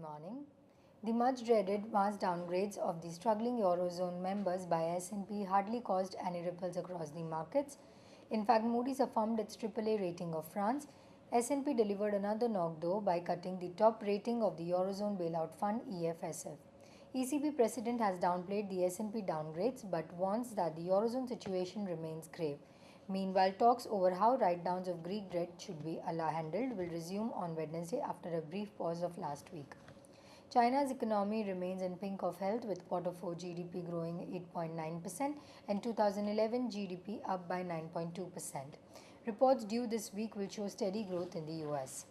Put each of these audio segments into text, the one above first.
morning. The much-dreaded mass downgrades of the struggling Eurozone members by S&P hardly caused any ripples across the markets. In fact, Moody's affirmed its AAA rating of France. S&P delivered another knock though by cutting the top rating of the Eurozone bailout fund IIFL. ECB president has downplayed the S&P downgrades but warns that the Eurozone situation remains grave. Meanwhile, talks over how write-downs of Greek debt should be handled will resume on Wednesday after a brief pause of last week. China's economy remains in pink of health with Q4 GDP growing 8.9% and 2011 GDP up by 9.2%. Reports due this week will show steady growth in the US.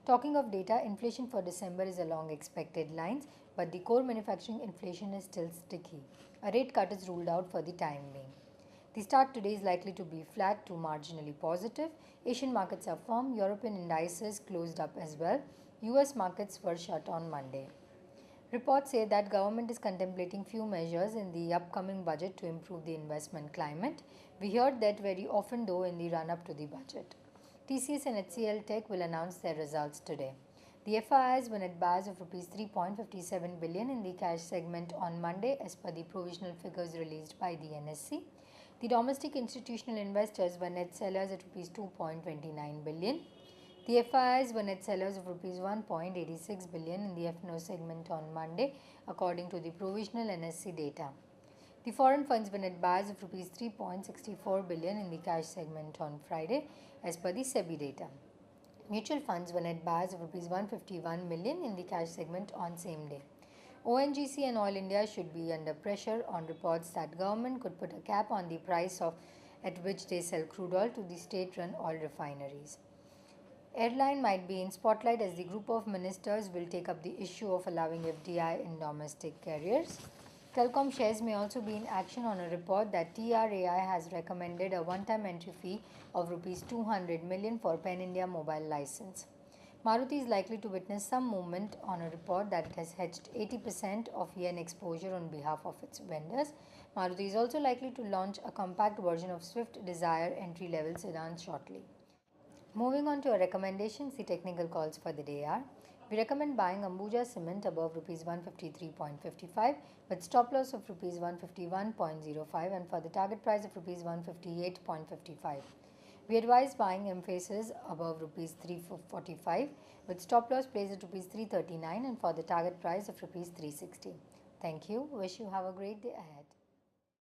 Talking of data, inflation for December is along expected lines, but the core manufacturing inflation is still sticky. A rate cut is ruled out for the time being. The start today is likely to be flat to marginally positive. Asian markets are firm. European indices closed up as well. US markets were shut on Monday. Reports say that government is contemplating few measures in the upcoming budget to improve the investment climate. We heard that very often though in the run-up to the budget. TCS and HCL Tech will announce their results today. The FIIs were net buyers of Rs 3.57 billion in the cash segment on Monday as per the provisional figures released by the NSE. The domestic institutional investors were net sellers at Rs 2.29 billion. The FIIs were net sellers of Rs 1.86 billion in the F&O segment on Monday, according to the provisional NSE data. The foreign funds were net buyers of Rs 3.64 billion in the cash segment on Friday, as per the SEBI data. Mutual funds were net buyers of Rs 151 million in the cash segment on same day. ONGC and Oil India should be under pressure on reports that government could put a cap on the price at which they sell crude oil to the state-run oil refineries. Airline might be in spotlight as the group of ministers will take up the issue of allowing FDI in domestic carriers. Telecom shares may also be in action on a report that TRAI has recommended a one-time entry fee of Rs 200 million for Pen India mobile license. Maruti is likely to witness some movement on a report that it has hedged 80% of yen exposure on behalf of its vendors. Maruti is also likely to launch a compact version of Swift Desire entry-level sedan shortly. Moving on to our recommendations, the technical calls for the day are: we recommend buying Ambuja Cement above Rs 153.55 with stop loss of Rs 151.05 and for the target price of Rs 158.55. We advise buying Mphasis above Rs 345 with stop loss placed at Rs 339 and for the target price of Rs 360. Thank you. Wish you have a great day ahead.